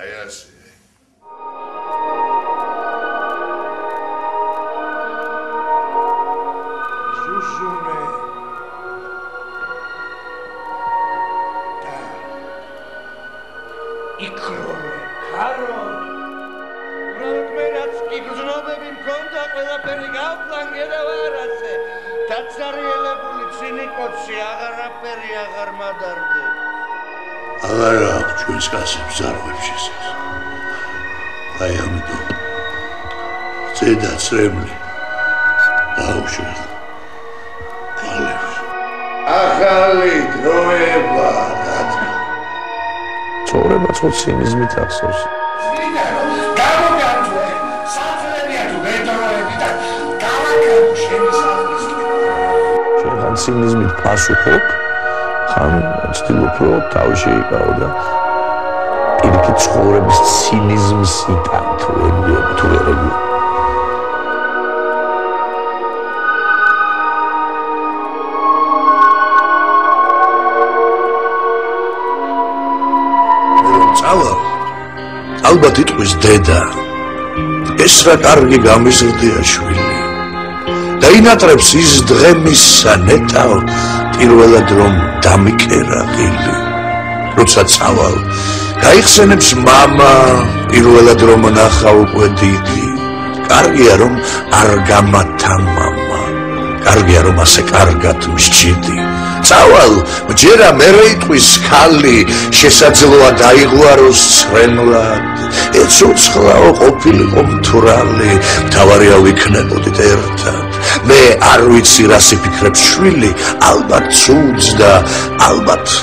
აი ასე. Ζούσουνε τα იქროლე ქარო ბრალკმერაც კიგრძნობები მქონდა ყველაფერი გავფლანგე და ვარასე დაცარიელებული ცინი კოცი აღარაფერი აღარ მადარდე აღარ აქვს ჩვენს კაცებს ზარღვებს შესეს აი ამიტომ წედა წრემლი დაუშვათ ახალი დროება დადგა ცხოვრება ხო ცინიზმით ახსოვს გამოგართვე საფრენია თუ მეტროები და გავაკეთე შემისავლის შენ ხან ცინიზმით პასუხობ ხან ცდილობ რომ თავი შეიკავო და პირიქით ცხოვრების ცინიზმს იტან თუ ვერ ეგუება ალბათ იტყვის დედა ეს რა კარგი გამიზრდია შვილი დაინატრებს ის დღემისა ნეტავ პირველად რომ დამიკერა ღილი როცა წავალ გაიხსენებს მამა პირველად რომ ნახა უკვე დიდი კარგია რომ არ გამათა მამა კარგია რომ ასე კარგად მსჯიდი წავალ მჯერა მერე იტყვის ქალი შესაძლოა დაიღვაროს ცრემლად ეცოცხლაო ყოფილიყო მთვრალი მთავარია ვიქნებოდით ერთად მე არ ვიცი რას იფიქრებს შვილი ალბათ ცუდს და ალბათ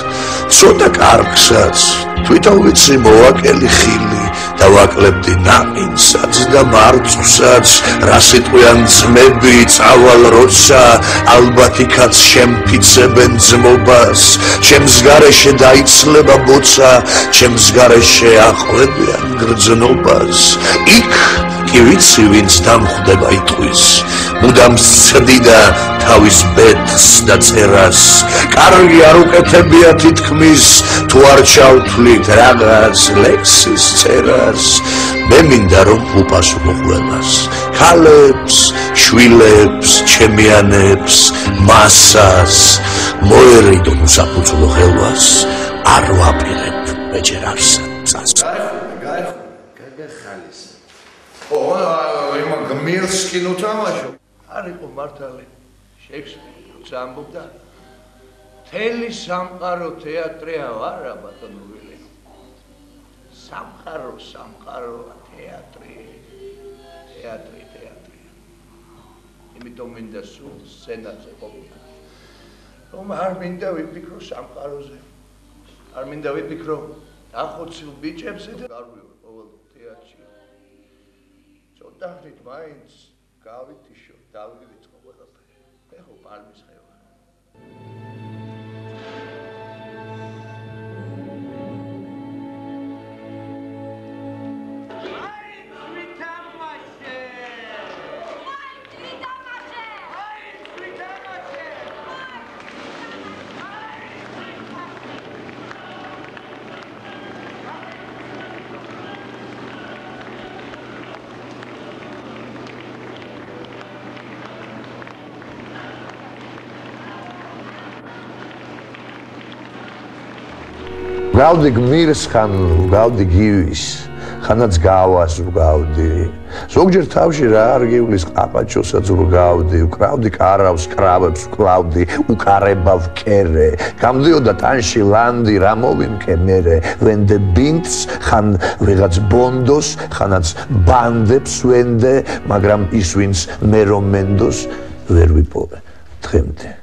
ცოტა კარგსაც თვითონ ვიცი მოვაკელი ხილი და ვაკლებდი ნაყინსაც და მარწყვსაც რა სიტყვიან ძმები წავალ როცა ალბათ იქაც შემფიცებენ ძმობას ჩემს გარეშე დაიცლება ბოცა ჩემს გარეშე აყვებიან გრძნობას იქ კი ვიცი ვინც დამხვდება იტყვის მუდამ სცდიდა თავის ბედს და წერას კარგი არ უკეთებია თითქმის თუ არ ჩავთვლით რაღაც ლექსის წერას მე მინდა რომ უპასუხო ყველას ქალებს შვილებს ჩემიანებს მასას მოერიდო საფუძვლო ხელვას არ ვაპირებ მეჯერ არსად ima gmirls kino თამაშო არ იყო მართალი შექსპირი როცა ამბობდა მთელი სამყარო თეატრია ვარა ბატონო სამყარო თეატრი იმიტომ მინდა სულ სცენაზე ყოფნა რომ არ მინდა ვიფიქრო სამყაროზე არ მინდა ვიფიქრო ახოცილ ბიჭებზე და გარვიო ყოველ თეატრში წოდაχνით მაინც გავითიშო დავივიწყო ყველაფერი მე ხო პალმის ხე ვარ გავდი გმირს ხან გავდი გივის ხანაც გავას გავდი ზოგჯერ თავში რა არ გივლის ყაყაჩოსაც გავდი უკრავდი კარავს კრავებს ვკლავდი უკარება ვკერე გამდიოდა ტანში ლანდი რა მოვიმკე მერე ვენდე ბინდს ხან ვიღაც ბონდოს ხანაც ბანდებს ვენდე მაგრამ ის ვინც მე რომ მენდოს ვერ ვიპოვე დღემდე